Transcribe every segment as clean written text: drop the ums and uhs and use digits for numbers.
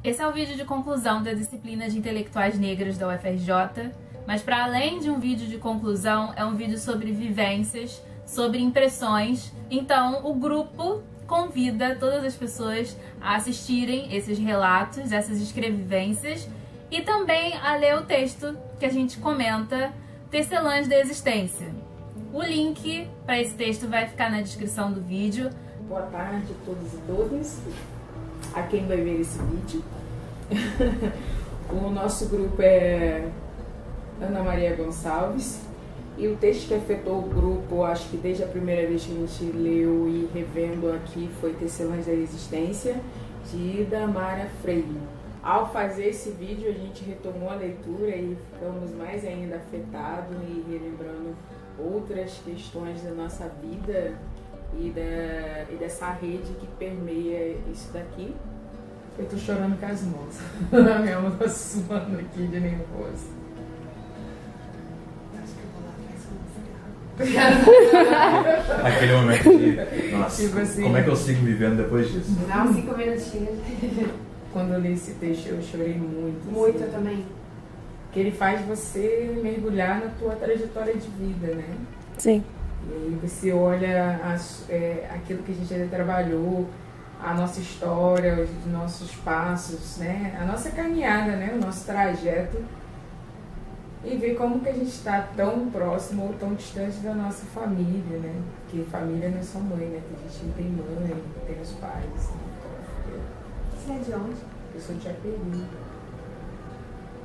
Esse é o vídeo de conclusão da disciplina de intelectuais negras da UFRJ, mas para além de um vídeo de conclusão, é um vídeo sobre vivências, sobre impressões. Então o grupo convida todas as pessoas a assistirem esses relatos, essas escrevivências, e também a ler o texto que a gente comenta, Tecelãs da Existência. O link para esse texto vai ficar na descrição do vídeo. Boa tarde a todos e todas, a quem vai ver esse vídeo. O nosso grupo é Ana Maria Gonçalves, e o texto que afetou o grupo, acho que desde a primeira vez que a gente leu e revendo aqui, foi Tecelãs da Existência, de Damara Freire. Ao fazer esse vídeo, a gente retomou a leitura e ficamos mais ainda afetados e relembrando outras questões da nossa vida e dessa rede que permeia isso daqui. Eu tô chorando com as mãos. A minha mão tá suando aqui de nervoso. Acho que eu vou lá. Aquele momento de, nossa, Tipo assim, como é que eu sigo vivendo depois disso? Não, 5 minutinhos. Quando eu li esse texto, eu chorei muito. Muito, assim, eu também. que ele faz você mergulhar na tua trajetória de vida, né? Sim. E aí você olha aquilo que a gente já trabalhou, a nossa história, os nossos passos, né? A nossa caminhada, né? O nosso trajeto, e ver como que a gente está tão próximo ou tão distante da nossa família, né? Porque família não é só mãe, né? A gente não tem mãe, tem os pais. Você é de onde? Eu sou de Japeri,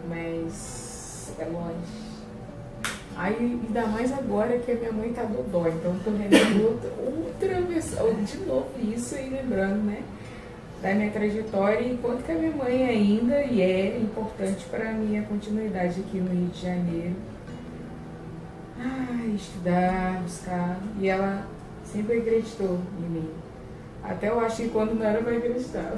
mas é longe. Aí, ainda mais agora que a minha mãe tá dodói, então eu tô lembrando outra versão, de novo isso, e lembrando, né, da minha trajetória e quanto que a minha mãe ainda e é importante para a minha continuidade aqui no Rio de Janeiro. Estudar, buscar, e ela sempre acreditou em mim. Até eu acho que quando não era, vai acreditar.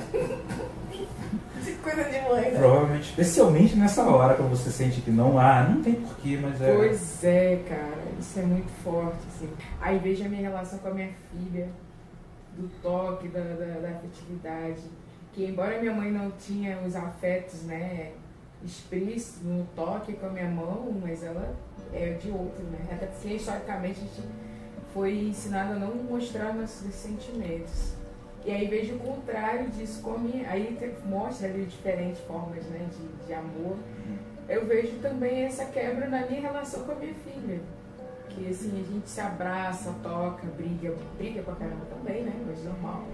Coisa de mãe, né? Provavelmente, especialmente nessa hora, quando você sente que não tem porquê, mas é... Pois é, cara, isso é muito forte, assim. Aí vejo a minha relação com a minha filha, do toque, da afetividade, que embora minha mãe não tinha os afetos, né, explícitos no toque com a minha mão, mas ela é de outro, né? Até porque historicamente a gente foi ensinado a não mostrar nossos sentimentos. E aí vejo o contrário disso com a minha... Aí mostra ali diferentes formas, né, de amor. Eu vejo também essa quebra na minha relação com a minha filha. Que assim, a gente se abraça, toca, briga pra caramba também, né? Mas normal.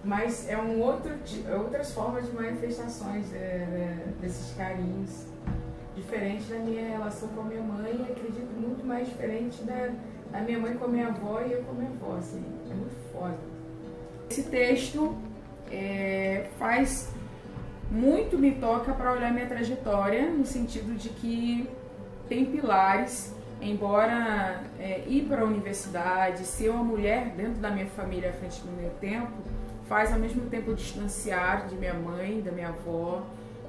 Mas é outras formas de manifestações desses carinhos. Diferente da minha relação com a minha mãe, e acredito muito mais diferente da minha mãe com a minha avó e eu com a minha avó, assim. É muito foda. Esse texto me toca para olhar minha trajetória, no sentido de que tem pilares, embora ir para a universidade, ser uma mulher dentro da minha família à frente do meu tempo, faz ao mesmo tempo distanciar de minha mãe, da minha avó,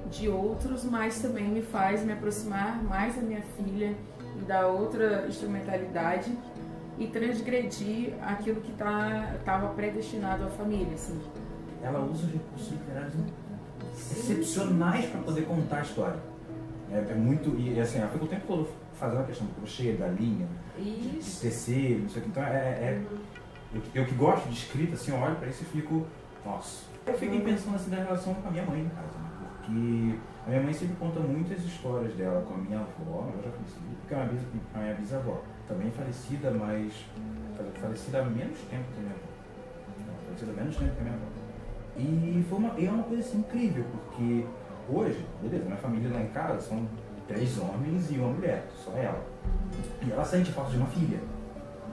de outros, mas também me faz me aproximar mais da minha filha e da outra instrumentalidade, e transgredir aquilo que estava predestinado à família, assim. Ela usa os recursos literários excepcionais para poder contar a história. É muito... E assim, ela fica o tempo todo fazendo a questão do crochê, da linha, de tecer, não sei o que. Então eu que gosto de escrita, assim, eu olho para isso e fico... Nossa. Eu fiquei pensando assim na relação com a minha mãe, no caso, né? Porque a minha mãe sempre conta muitas histórias dela com a minha avó, eu já conheci, porque é a minha bisavó. Também falecida, mas falecida há menos tempo que a minha avó. Falecida há menos tempo que a minha avó. E é uma coisa assim, incrível, porque hoje, beleza, minha família lá em casa são 3 homens e uma mulher, só ela. E ela sente falta de uma filha,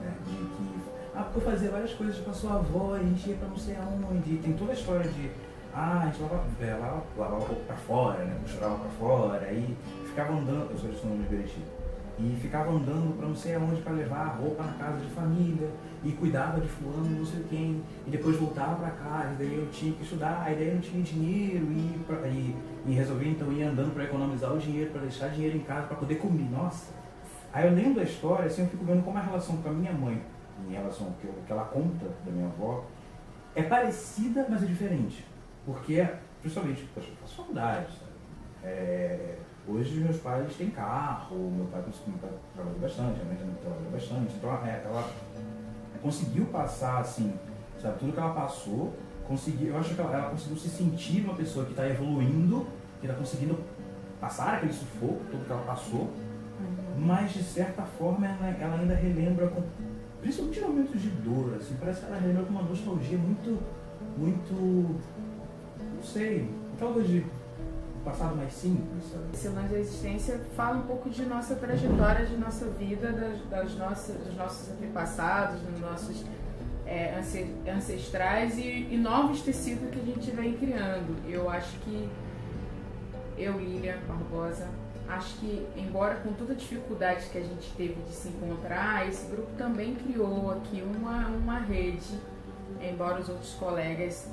né? De que, porque eu fazia várias coisas com a sua avó, e a gente ia pra não sei aonde, tem toda a história de, a gente lavava roupa pra fora, né? Costurava pra fora, aí ficava andando, eu sou de São Luís de Meriti. E ficava andando para não sei aonde para levar a roupa na casa de família, e cuidava de fulano, não sei quem, e depois voltava para casa, e daí eu tinha que estudar, e daí eu não tinha dinheiro, e resolvi então ir andando para economizar o dinheiro, para deixar dinheiro em casa, para poder comer. Nossa! Aí eu lembro da história, assim, eu fico vendo como a relação com a minha mãe, em relação ao que ela conta da minha avó, é parecida, mas é diferente. Porque principalmente, poxa, eu faço faculdade, sabe? Hoje meus pais têm carro, meu pai trabalha bastante, a minha mãe também trabalha bastante, então ela conseguiu passar, assim, sabe, tudo que ela passou, eu acho que ela conseguiu se sentir uma pessoa que está evoluindo, que está conseguindo passar aquele sufoco, tudo que ela passou, mas de certa forma ela ainda relembra, principalmente em momentos de dor, assim, parece que ela relembra com uma nostalgia muito, não sei, aquela coisa de passado mais simples, sabe? Esse lance da existência fala um pouco de nossa trajetória, de nossa vida, dos nossos antepassados, dos nossos ancestrais e novos tecidos que a gente vem criando. Eu acho que Lilian Barbosa, acho que, embora com toda a dificuldade que a gente teve de se encontrar, esse grupo também criou aqui uma rede, embora os outros colegas,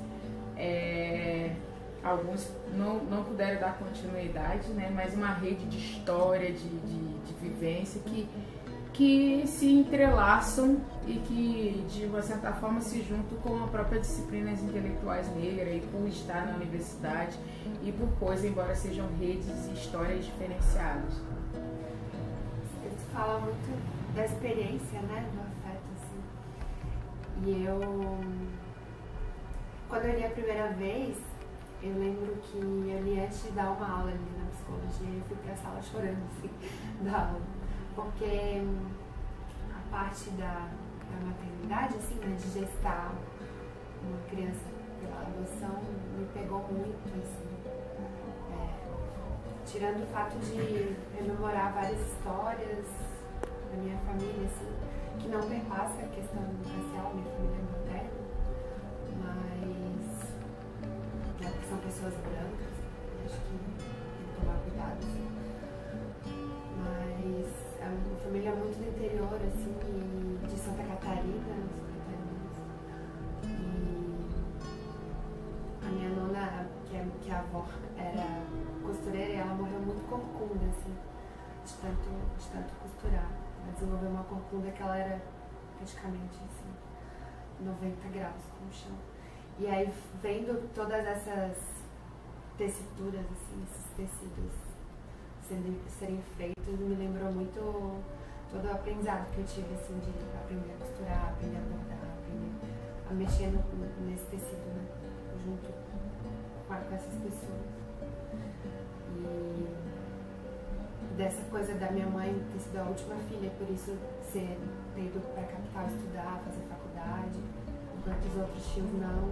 alguns não puderam dar continuidade, né, mas uma rede de história, de vivência que se entrelaçam e que, de uma certa forma, se juntam com a própria disciplina intelectuais negras e por estar na universidade e por coisa, embora sejam redes e histórias diferenciadas. Você fala muito da experiência, né, do afeto, assim. E quando eu li a primeira vez, eu lembro que eu li antes de dar uma aula ali na psicologia e eu fui pra sala chorando, assim, da aula. Porque a parte da maternidade, assim, né, de gestar uma criança pela adoção, me pegou muito, assim. Tirando o fato de rememorar várias histórias da minha família, assim, que não perpassa a questão racial, minha família é materna, mas que são pessoas brancas, acho que tem que tomar cuidado, assim. Mas é uma família muito do interior, assim, de Santa Catarina, e a minha nona, que a avó era costureira, e ela morreu muito corcunda, assim, de tanto costurar. Ela desenvolveu uma corcunda que ela era praticamente, assim, 90 graus com o chão. E aí, vendo todas essas tessituras, assim, esses tecidos serem feitos, me lembrou muito todo o aprendizado que eu tive, assim, de aprender a costurar, aprender a bordar, aprender a mexer nesse tecido, né, junto com essas pessoas. E dessa coisa da minha mãe ter sido a última filha, por isso ter ido para a capital estudar, fazer faculdade, enquanto os outros tios não.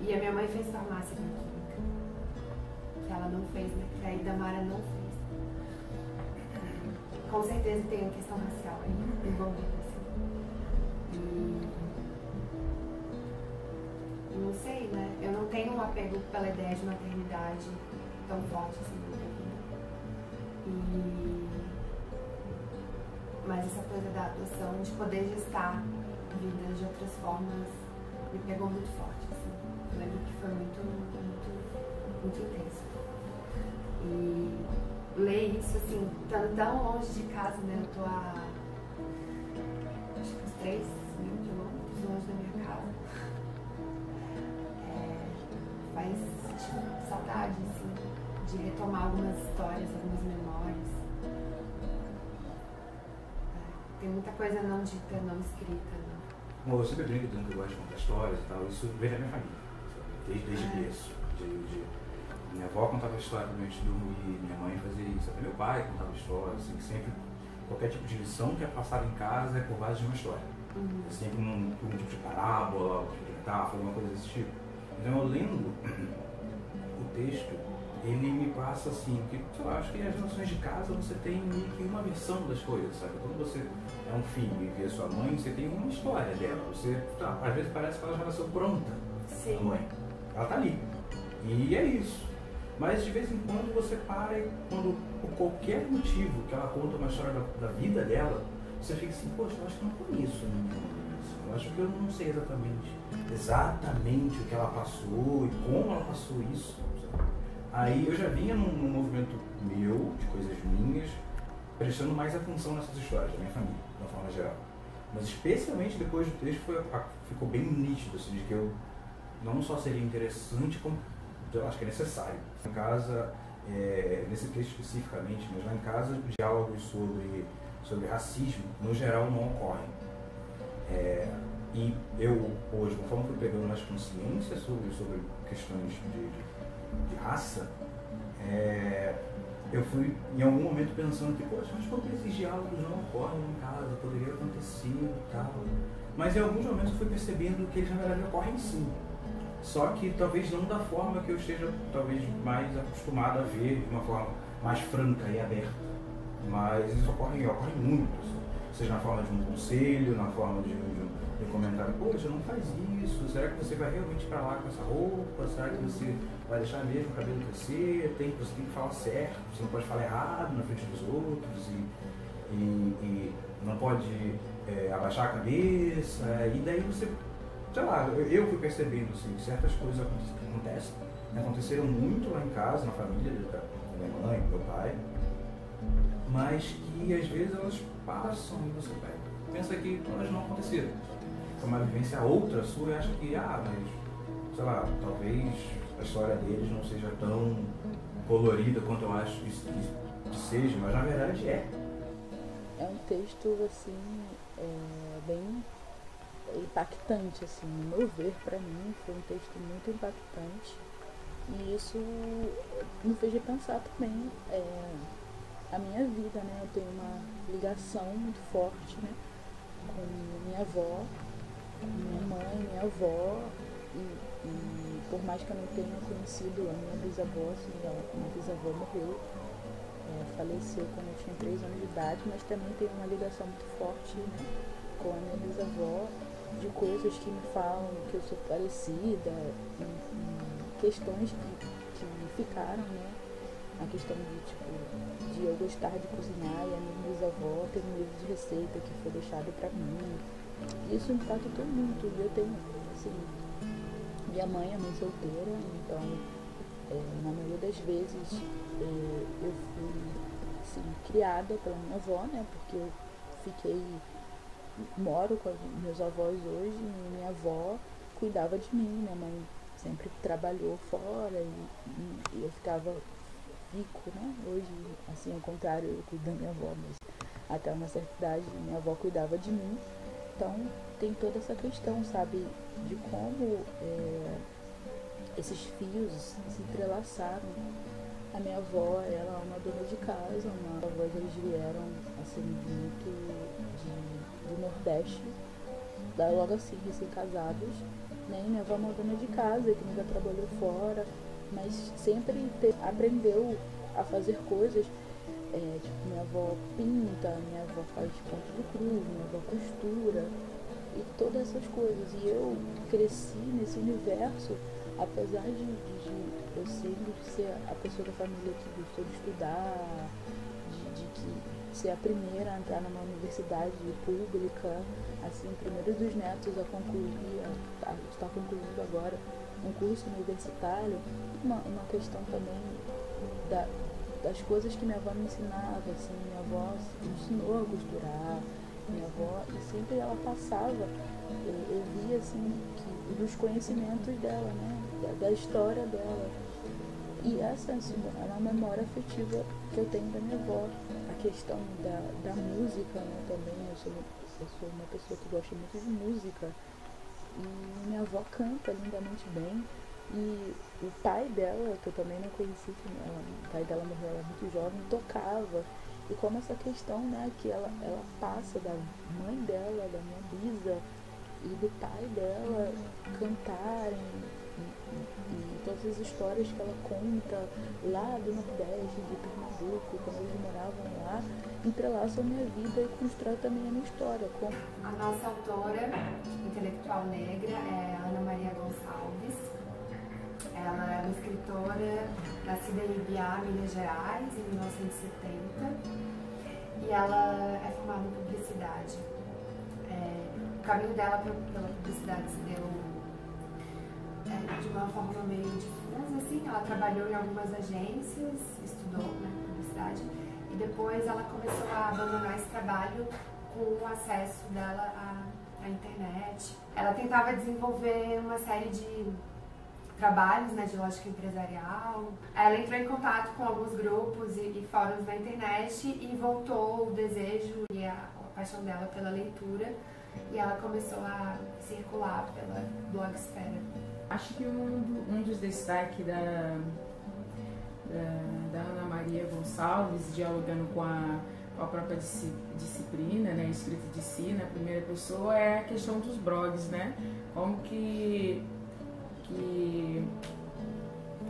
E a minha mãe fez farmácia bioquímica, que ela não fez, né? Que a Idamara não fez. Com certeza tem a questão racial aí envolvida, assim. E não sei, né? Eu não tenho um apego pela ideia de maternidade tão forte assim na minha vida. Mas essa coisa da adoção, de poder gestar vidas de outras formas, me pegou muito forte, assim. Eu lembro que foi muito intenso. E ler isso, assim, estando tão longe de casa, né? Eu tô a acho que uns 3.000 quilômetros longe da minha casa. Faz saudade, assim, de retomar algumas histórias, algumas memórias. Tem muita coisa não dita, não escrita, né? Bom, eu sempre brinco dizendo que eu gosto de contar histórias e tal, isso vem da minha família, sabe? Desde o berço. Minha avó contava história pra mim antes de dormir, minha mãe fazia isso, até meu pai contava histórias, assim, que sempre, qualquer tipo de lição que é passada em casa é por base de uma história. É sempre um tipo de parábola, um tipo de metáfora, alguma coisa desse tipo. Então eu lendo o texto, ele me passa assim, que sei lá, acho que as relações de casa você tem meio que uma versão das coisas, sabe? Quando você é um filho e vê sua mãe, você tem uma história dela. Você, às vezes parece que ela já nasceu pronta, Sim. a mãe. Ela tá ali. E é isso. Mas de vez em quando você para e quando, por qualquer motivo que ela conta uma história da vida dela, você fica assim, poxa, eu acho que eu não conheço a minha mãe. Eu acho que eu não sei exatamente o que ela passou e como ela passou isso. Sabe? Aí eu já vinha num movimento meu, de coisas minhas, prestando mais atenção nessas histórias da minha família, de uma forma geral. Mas especialmente depois do texto ficou bem nítido, assim, de que eu não só seria interessante, como eu acho que é necessário. Em casa, nesse texto especificamente, mas lá em casa, diálogos sobre racismo, no geral, não ocorrem. E eu, hoje, conforme fui pegando mais consciência sobre questões de raça, eu fui em algum momento pensando que, poxa, mas por que esses diálogos não ocorrem em casa? Poderia acontecer e tal. Mas em alguns momentos eu fui percebendo que eles na verdade ocorrem sim. Só que talvez não da forma que eu esteja talvez mais acostumado a ver, de uma forma mais franca e aberta. Mas eles ocorrem muito. Assim. Seja na forma de um conselho, na forma de um comentário, poxa, não faz isso, será que você vai realmente para lá com essa roupa? Será que você vai deixar mesmo o cabelo crescer? Você tem que falar certo, você não pode falar errado na frente dos outros e não pode abaixar a cabeça. E daí você, sei lá, eu fui percebendo assim, que certas coisas acontecem, aconteceram muito lá em casa, na família da minha mãe, do meu pai, mas que às vezes elas passam e você pensa que elas não aconteceram. É uma vivência outra sua e acha que, mas, sei lá, talvez a história deles não seja tão colorida quanto eu acho que seja, mas na verdade é. É um texto, assim, bem impactante, assim, no meu ver, pra mim, foi um texto muito impactante. E isso me fez repensar também a minha vida, né? Eu tenho uma ligação muito forte, né, com minha avó, minha mãe, minha avó, e por mais que eu não tenha conhecido a minha bisavó, assim, a minha bisavó morreu, faleceu quando eu tinha 3 anos de idade, mas também tenho uma ligação muito forte, né, com a minha bisavó, de coisas que me falam que eu sou parecida, em questões que ficaram, né, a questão de eu gostar de cozinhar e a minha bisavó tem um livro de receita que foi deixado pra mim. Isso impactou muito. E eu tenho, assim, minha mãe é mãe solteira, então na maioria das vezes eu fui, assim, criada pela minha avó, né, porque eu moro com meus avós hoje e minha avó cuidava de mim. Minha mãe sempre trabalhou fora e eu ficava rico, né? Hoje, assim, ao contrário, eu cuido da minha avó, mas até uma certa idade minha avó cuidava de mim. Então tem toda essa questão, sabe, de como esses fios se entrelaçaram. A minha avó, ela é uma dona de casa, uma avó, eles vieram, assim, muito do Nordeste, logo assim, recém-casados, né? Minha avó é uma dona de casa que nunca trabalhou fora, mas sempre aprendeu a fazer coisas, tipo, minha avó pinta, minha avó faz ponto de cruz, minha avó costura e todas essas coisas. E eu cresci nesse universo, apesar de eu sempre ser a pessoa da família que gostou de estudar, de ser a primeira a entrar numa universidade pública, assim, o primeiro dos netos a concluir, está concluindo agora um curso universitário. Uma questão também das coisas que minha avó me ensinava, assim, minha avó me ensinou a costurar, minha avó, e sempre ela passava, eu via, assim, dos conhecimentos dela, né, da história dela. E essa, assim, é uma memória afetiva que eu tenho da minha avó. A questão da música, né, também, eu sou uma pessoa que gosta muito de música, e minha avó canta lindamente bem. E o pai dela, que eu também não conheci, o pai dela morreu, ela muito jovem, tocava. E como essa questão, né, que ela passa da mãe dela, da minha bisa e do pai dela cantarem, e todas as histórias que ela conta lá do Nordeste, de Pernambuco, quando eles moravam lá, entrelaçam a minha vida e constroem também a minha história. A nossa autora intelectual negra é Ana Maria Gonçalves. Ela é uma escritora nascida em Ibiá, Minas Gerais, em 1970, e ela é formada em publicidade. O caminho dela pela publicidade se deu de uma forma meio difusa, assim. Ela trabalhou em algumas agências, estudou, né, publicidade, e depois ela começou a abandonar esse trabalho com o acesso dela à internet. Ela tentava desenvolver uma série de trabalhos, né, de lógica empresarial. Ela entrou em contato com alguns grupos e fóruns na internet e voltou o desejo e a paixão dela pela leitura, e ela começou a circular pela blogosfera. Acho que um dos destaques da Ana Maria Gonçalves, dialogando com a própria disciplina, né, escrita de si, na primeira pessoa, é a questão dos blogs, né? Como que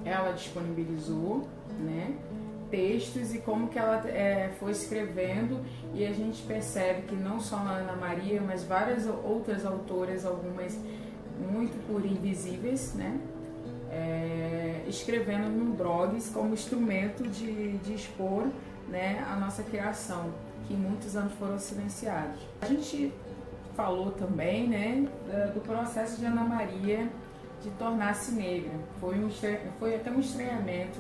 ela disponibilizou, né, textos, e como que ela foi escrevendo, e a gente percebe que não só a Ana Maria, mas várias outras autoras, algumas muito por invisíveis, né, escrevendo no blogs como instrumento de expor, né, a nossa criação, que muitos anos foram silenciados. A gente falou também, né, do processo de Ana Maria de tornar-se negra. Foi até um estranhamento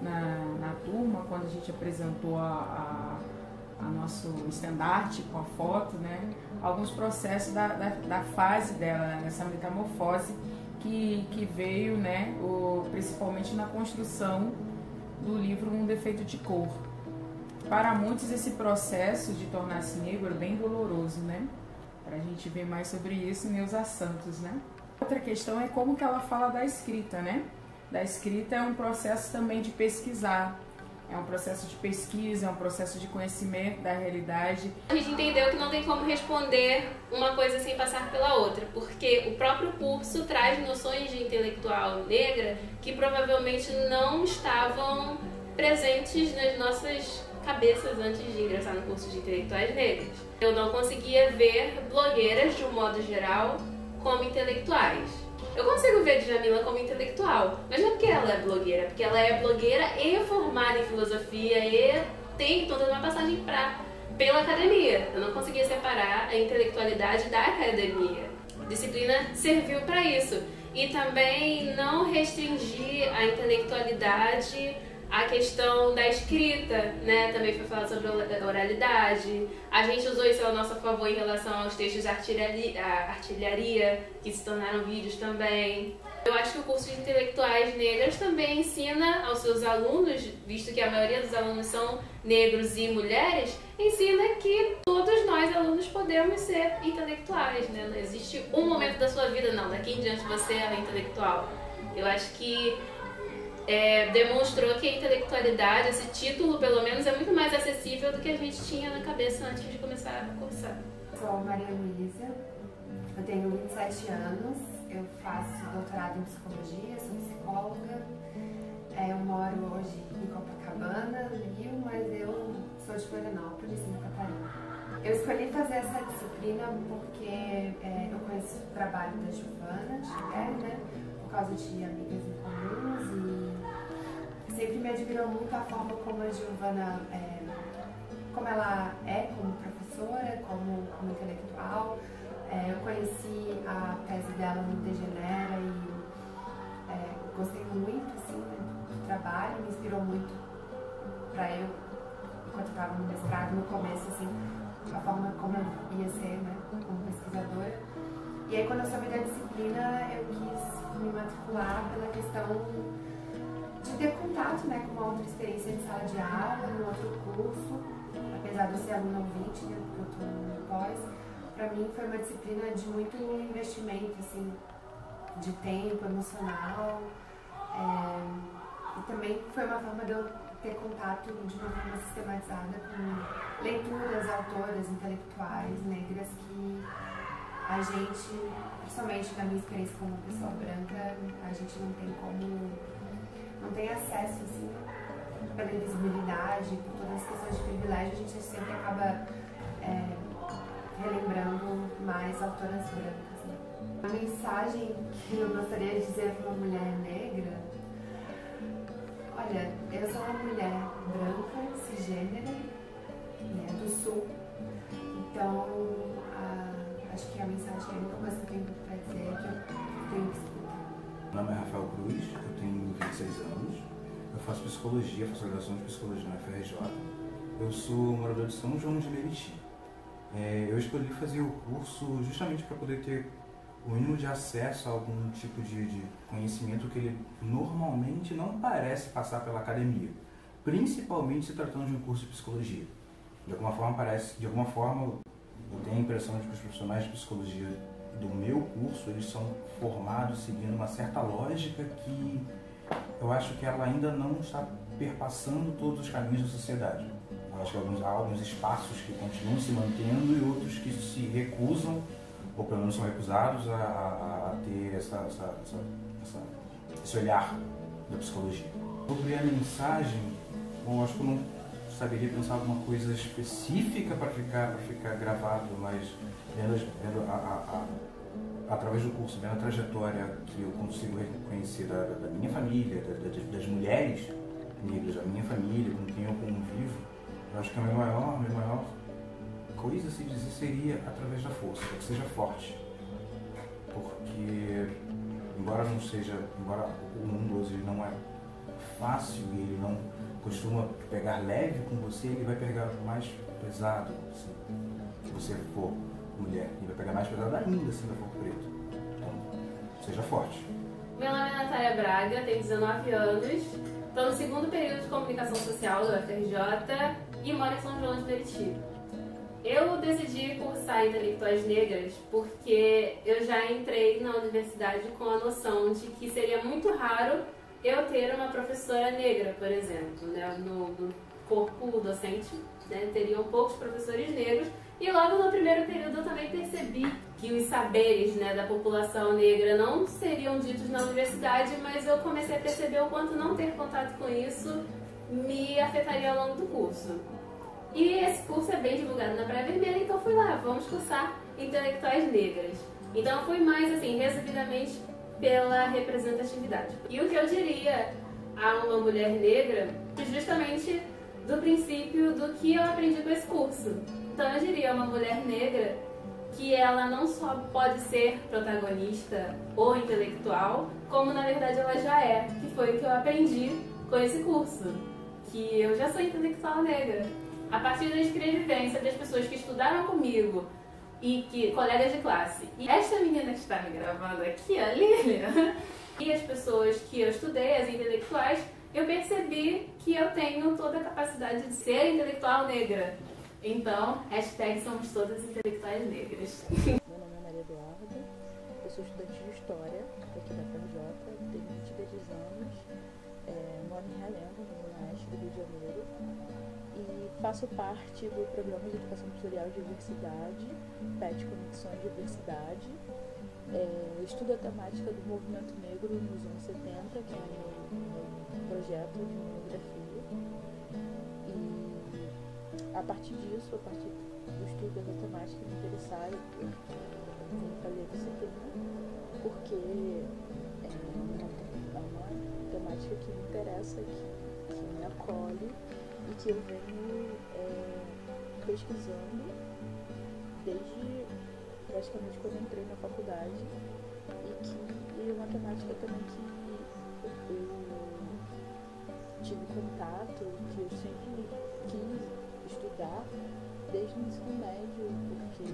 na turma, quando a gente apresentou a nosso estandarte com a foto, né, alguns processos da fase dela, essa metamorfose que veio, né, principalmente na construção do livro Um Defeito de Cor. Para muitos, esse processo de tornar-se negro é bem doloroso, né? Para a gente ver mais sobre isso, Neuza Santos, né? Outra questão é como que ela fala da escrita, né? Da escrita é um processo também de pesquisar, é um processo de pesquisa, é um processo de conhecimento da realidade. A gente entendeu que não tem como responder uma coisa sem passar pela outra, porque o próprio curso traz noções de intelectual negra que provavelmente não estavam presentes nas nossas cabeças antes de ingressar no curso de intelectuais negros. Eu não conseguia ver blogueiras, de um modo geral, como intelectuais. Eu consigo ver Djamila como intelectual, mas não porque ela é blogueira, porque ela é blogueira e formada em filosofia e tem toda uma passagem pela academia. Eu não conseguia separar a intelectualidade da academia. A disciplina serviu para isso. E também não restringir a intelectualidade à questão da escrita, né? Também foi falado sobre a oralidade. A gente usou isso a nosso favor em relação aos textos de artilharia, que se tornaram vídeos também. Eu acho que o curso de intelectuais negras também ensina aos seus alunos, visto que a maioria dos alunos são negros e mulheres, ensina que todos nós, alunos, podemos ser intelectuais, né? Não existe um momento da sua vida, não, daqui em diante você é intelectual. Eu acho que demonstrou que a intelectualidade, esse título, pelo menos, é muito mais acessível do que a gente tinha na cabeça antes de começar a cursar. Sou Maria Luísa, eu tenho 27 anos, eu faço doutorado em psicologia, sou psicóloga. Eu moro hoje em Copacabana, no Rio, mas eu sou de Florianópolis, Santa Catarina. Eu escolhi fazer essa disciplina porque eu conheço o trabalho da Giovana Chiqueri, né, por causa de amigas em comuns, e sempre me admirou muito a forma como a Giovana, como ela é como professora, como intelectual. Eu conheci a tese dela no Degenera e gostei muito, assim, né, do trabalho, me inspirou muito para eu, enquanto estava no mestrado, no começo, assim, a forma como eu ia ser, né, como pesquisadora. E aí, quando eu soube da disciplina, eu quis me matricular pela questão de ter contato, né, com uma outra experiência de sala de aula, num outro curso, apesar de eu ser aluna ouvinte, né, porque eu estou no pós. Para mim foi uma disciplina de muito investimento, assim, de tempo, emocional, e também foi uma forma de eu ter contato de uma forma sistematizada com leituras, autoras, intelectuais negras que a gente, principalmente na minha experiência como pessoa branca, a gente não tem acesso, assim, pela invisibilidade, por todas as questões de privilégio, a gente sempre acaba relembrando mais autoras brancas, né? A mensagem que eu gostaria de dizer para uma mulher negra: olha, eu sou uma mulher branca, cisgênera, né, do sul, então acho que a mensagem, a única coisa que eu tenho para dizer é que eu tenho que escutar. Meu nome é Rafael Cruz, eu tenho 26 anos, eu faço psicologia, faço graduação de psicologia na UFRJ. Eu sou morador de São João de Meriti. Eu escolhi fazer o curso justamente para poder ter o mínimo de acesso a algum tipo de conhecimento que ele normalmente não parece passar pela academia, principalmente se tratando de um curso de psicologia. De alguma forma eu tenho a impressão de que os profissionais de psicologia do meu curso, eles são formados seguindo uma certa lógica que eu acho que ela ainda não está perpassando todos os caminhos da sociedade. Eu acho que há alguns espaços que continuam se mantendo e outros que se recusam, ou pelo menos são recusados, a ter esse olhar da psicologia. Sobre a mensagem, bom, acho que eu não saberia pensar alguma coisa específica para ficar gravado, mas através do curso, vendo a trajetória que eu consigo reconhecer da minha família, das mulheres negras da minha família, com quem eu convivo, eu acho que a minha maior coisa a se dizer seria através da força, que seja forte. Porque, embora o mundo hoje não é fácil e ele não costuma pegar leve com você, ele vai pegar mais pesado, assim, se você for mulher, ele vai pegar mais pesado ainda se for preto. Então, seja forte. Meu nome é Natália Braga, tenho 19 anos, estou no segundo período de comunicação social da UFRJ e moro em São João de Meriti. Eu decidi cursar intelectuais negras porque eu já entrei na universidade com a noção de que seria muito raro eu ter uma professora negra, por exemplo, né? No corpo docente, né? Teriam poucos professores negros, e logo no primeiro período eu também percebi que os saberes, né, da população negra não seriam ditos na universidade, mas eu comecei a perceber o quanto não ter contato com isso me afetaria ao longo do curso. E esse curso é bem divulgado na Praia Vermelha, então fui lá, vamos cursar intelectuais negras. Então fui mais assim, resumidamente, pela representatividade. E o que eu diria a uma mulher negra, justamente do princípio do que eu aprendi com esse curso. Então eu diria a uma mulher negra que ela não só pode ser protagonista ou intelectual, como na verdade ela já é, que foi o que eu aprendi com esse curso, que eu já sou intelectual negra. A partir da escrevivência das pessoas que estudaram comigo, e que colegas de classe. E esta menina que está me gravando aqui, a Lília, e as pessoas que eu estudei, as intelectuais, eu percebi que eu tenho toda a capacidade de ser intelectual negra. Então, hashtag somos todas intelectuais negras. Meu nome é Maria Eduarda, eu sou estudante de História aqui da FRJ, tenho 22 anos, moro em Realengo, no Zona Oeste do Rio de Janeiro, e faço parte do Programa de Educação Tutorial de Diversidade, PET Conexões de Diversidade. Estudo a temática do movimento negro nos anos 70, que é o meu projeto de monografia. E a partir disso, a partir do estudo dessa temática me interessar, eu vim fazer a disciplina, porque é uma temática que me interessa, que me acolhe, e que eu venho pesquisando desde praticamente quando entrei na faculdade, e uma temática também que eu tive contato, que eu sempre quis estudar desde o ensino médio, porque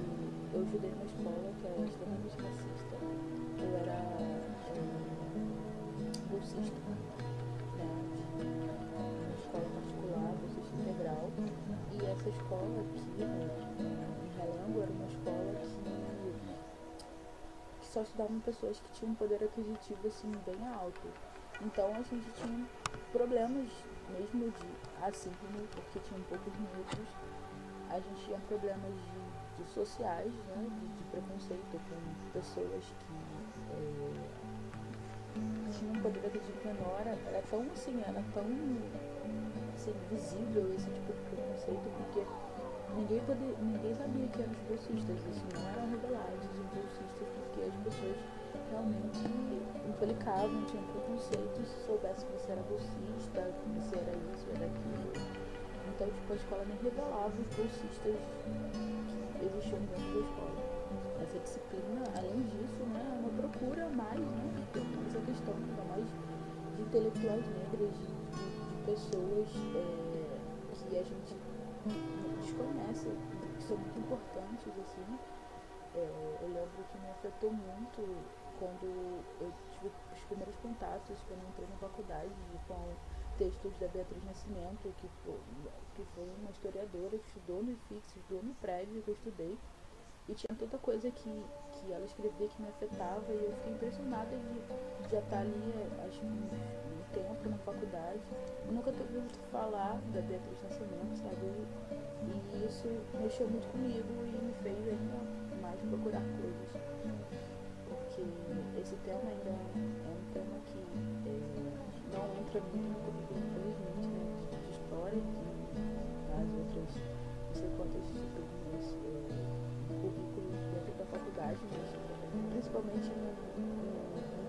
eu estudei numa escola que era extremamente racista. Eu era bolsista, né, uma escola particular, bolsista integral, e essa escola aqui, em Realengo, era uma escola que só estudavam pessoas que tinham um poder aquisitivo assim, bem alto. Então a gente tinha problemas mesmo de racismo, porque tinham poucos negros. A gente tinha problemas de sociais, né, de preconceito com pessoas que tinham um poder aquisitivo menor. Era tão visível esse tipo de preconceito, porque ninguém sabia que eram os bolsistas. Isso não eram revelados os bolsistas, porque as pessoas realmente implicavam, tinham preconceito se soubesse que você era bolsista, que você era isso, era aquilo. Então, tipo, a escola nem revelava os bolsistas que existiam dentro da escola. Essa disciplina, além disso, né, é uma procura mais, né, tem essa questão, ainda mais de intelectuais negras, de pessoas que a gente desconhece, que são muito importantes, assim, eu lembro que me afetou muito quando eu tive os primeiros contatos, quando eu entrei na faculdade, com textos da Beatriz Nascimento, que foi uma historiadora que estudou no IFIX, estudou no prédio que eu estudei, e tinha tanta coisa que ela escrevia que me afetava, e eu fiquei impressionada de já estar ali, acho que um tempo na faculdade. Eu nunca tinha ouvido falar da Beatriz Nascimento, sabe? E isso mexeu muito comigo e me fez ainda mais procurar coisas. Porque esse tema ainda é um tema que não entra muito comigo, infelizmente, né? De história e das outras, não sei quantas disciplinas no currículo dentro da faculdade, mas principalmente no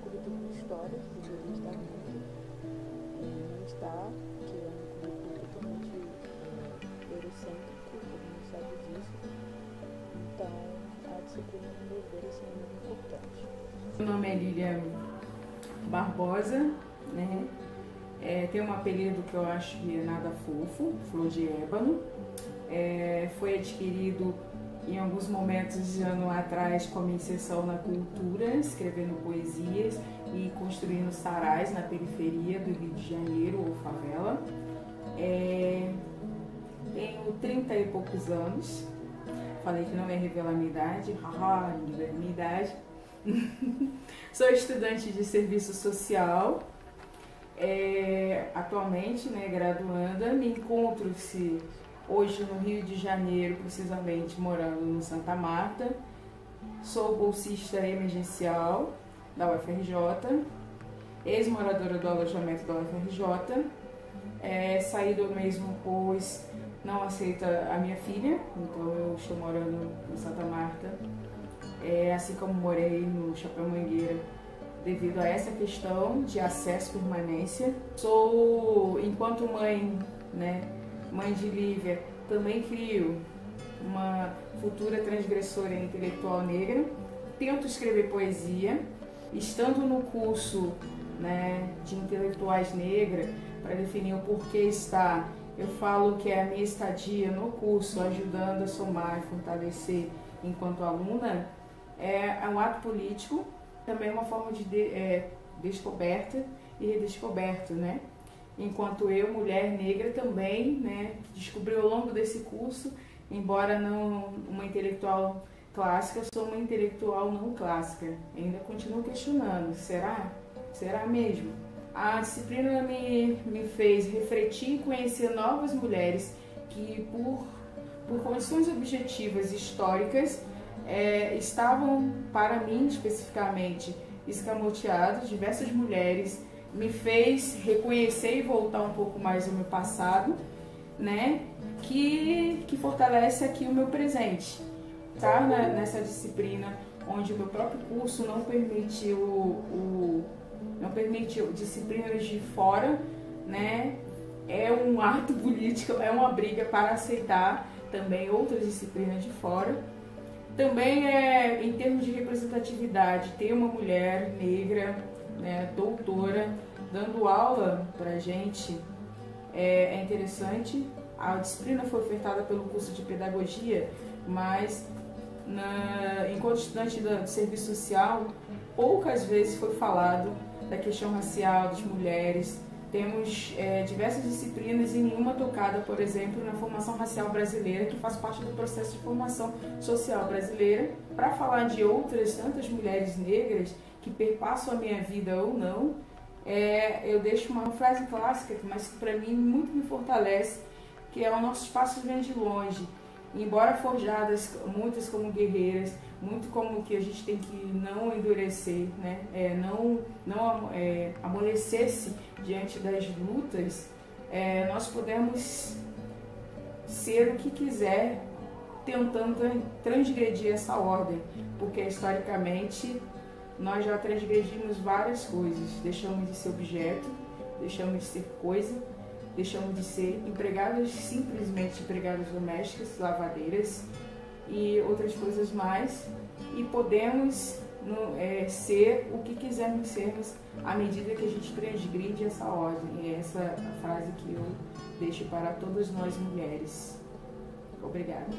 currículo de história, que deveria estar muito, não está, que é um currículo totalmente eurocêntrico, todo mundo sabe disso. Então, a disciplina no meu ver é muito importante. Meu nome é Lilian Barbosa, né? Tem um apelido que eu acho que é nada fofo, Flor de Ébano. Foi adquirido em alguns momentos de ano atrás com a minha inserção na cultura, escrevendo poesias e construindo sarais na periferia do Rio de Janeiro ou favela. Tenho 30 e poucos anos. Falei que não ia revelar minha idade, ninguém vê minha idade. Sou estudante de serviço social, atualmente, né, graduanda. Me encontro-se hoje no Rio de Janeiro, precisamente morando no Santa Marta. Sou bolsista emergencial da UFRJ, ex-moradora do alojamento da UFRJ. Saí do mesmo pois não aceita a minha filha, então eu estou morando no Santa Marta, assim como morei no Chapéu Mangueira, devido a essa questão de acesso e permanência. Sou, enquanto mãe, né, mãe de Lívia, também crio uma futura transgressora intelectual negra. Tento escrever poesia. Estando no curso, né, de intelectuais negras, para definir o porquê está, eu falo que é a minha estadia no curso ajudando a somar e fortalecer enquanto aluna. É um ato político, também uma forma de descoberta e redescoberto, né? Enquanto eu, mulher negra, também, né, descobri ao longo desse curso, embora não uma intelectual clássica, sou uma intelectual não clássica. Ainda continuo questionando, será? Será mesmo? A disciplina me fez refletir e conhecer novas mulheres que, por condições objetivas e históricas, estavam, para mim especificamente, escamoteadas. Diversas mulheres me fez reconhecer e voltar um pouco mais ao meu passado, né? Que fortalece aqui o meu presente. Tá nessa disciplina onde o meu próprio curso não permitiu disciplinas de fora, né? É um ato político, é uma briga para aceitar também outras disciplinas de fora. Também em termos de representatividade, ter uma mulher negra, né, doutora, dando aula pra gente é interessante. A disciplina foi ofertada pelo curso de pedagogia, mas enquanto estudante do serviço social, poucas vezes foi falado da questão racial das mulheres. Temos diversas disciplinas e nenhuma tocada, por exemplo, na formação racial brasileira, que faz parte do processo de formação social brasileira. Para falar de outras tantas mulheres negras que perpassam a minha vida ou não, eu deixo uma frase clássica, mas que para mim muito me fortalece, que é: o nosso espaço vem de longe. Embora forjadas muitas como guerreiras, muito como que a gente tem que não endurecer, né? Não amolecer-se diante das lutas, nós podemos ser o que quiser, tentando transgredir essa ordem, porque historicamente nós já transgredimos várias coisas. Deixamos de ser objeto, deixamos de ser coisa, deixamos de ser empregadas, simplesmente empregadas domésticas, lavadeiras e outras coisas mais, e podemos ser o que quisermos sermos à medida que a gente transgride essa ordem. E essa é a frase que eu deixo para todas nós mulheres. Obrigada.